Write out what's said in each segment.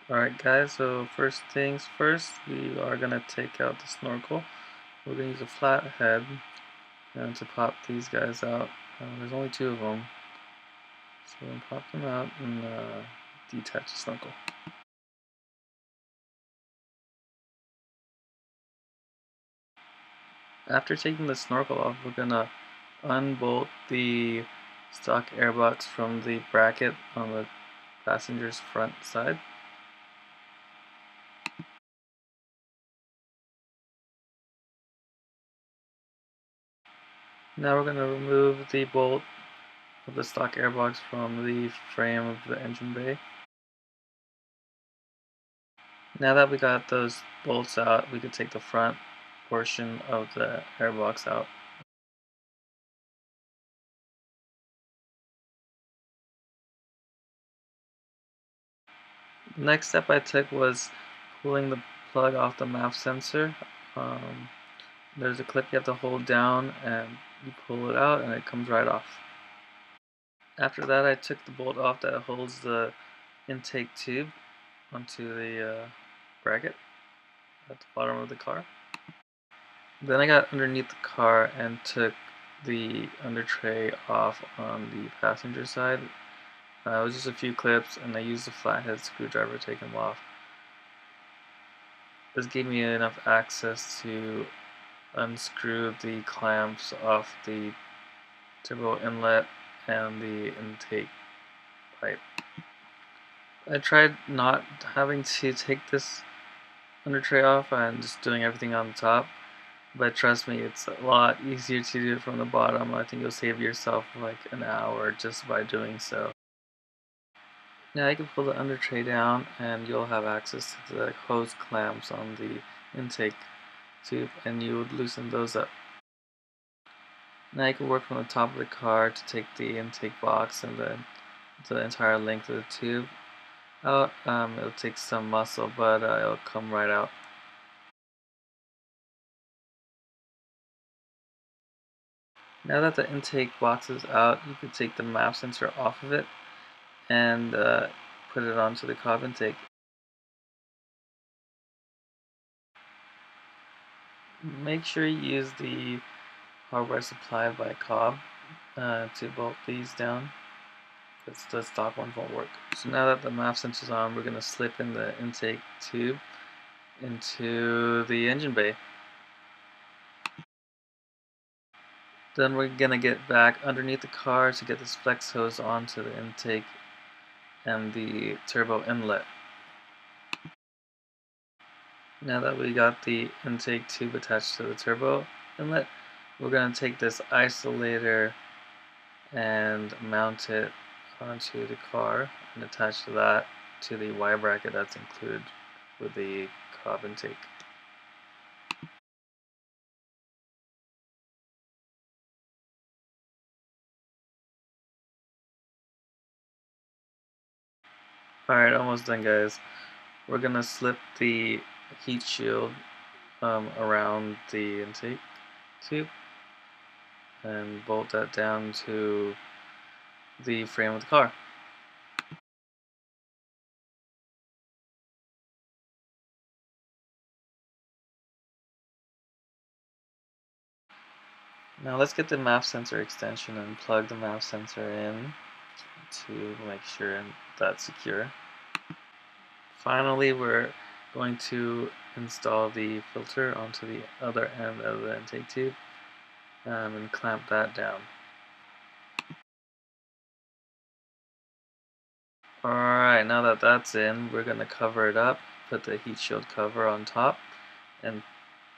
Alright guys, so first things first, we are going to take out the snorkel. We're going to use a flat head and to pop these guys out. There's only two of them, so we're going to pop them out and detach the snorkel. After taking the snorkel off, we're going to unbolt the stock airbox from the bracket on the passenger's front side. Now we're going to remove the bolt of the stock airbox from the frame of the engine bay. Now that we got those bolts out, we could take the front portion of the airbox out. The next step I took was pulling the plug off the MAP sensor. There's a clip you have to hold down and you pull it out and it comes right off. After that, I took the bolt off that holds the intake tube onto the bracket at the bottom of the car. Then I got underneath the car and took the under tray off on the passenger side. It was just a few clips and I used a flathead screwdriver to take them off. This gave me enough access to unscrew the clamps off the turbo inlet and the intake pipe. I tried not having to take this under tray off and just doing everything on the top, but trust me, it's a lot easier to do it from the bottom. I think you'll save yourself like an hour just by doing so. Now you can pull the under tray down and you'll have access to the hose clamps on the intake tube and you would loosen those up. Now you can work from the top of the car to take the intake box and then the entire length of the tube out. It'll take some muscle, but it'll come right out. Now that the intake box is out, you can take the MAP sensor off of it and put it onto the Cobb intake. Make sure you use the hardware supplied by Cobb to bolt these down, because the stock ones won't work. So now that the MAP sensor is on, we're going to slip in the intake tube into the engine bay. Then we're going to get back underneath the car to get this flex hose onto the intake and the turbo inlet. Now that we got the intake tube attached to the turbo inlet, we're going to take this isolator and mount it onto the car and attach that to the Y bracket that's included with the Cobb intake. Alright, almost done guys. We're going to slip the heat shield around the intake tube and bolt that down to the frame of the car. Now let's get the MAP sensor extension and plug the MAP sensor in to make sure that's secure. Finally, we're going to install the filter onto the other end of the intake tube and clamp that down. Alright, now that that's in, we're going to cover it up, put the heat shield cover on top, and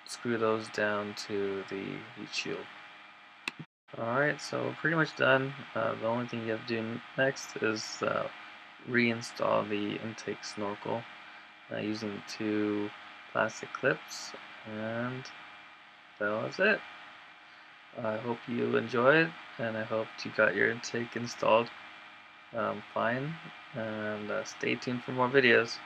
screw those down to the heat shield. Alright, so we're pretty much done. The only thing you have to do next is reinstall the intake snorkel using two plastic clips, and that was it. I hope you enjoyed, and I hope you got your intake installed fine, and stay tuned for more videos.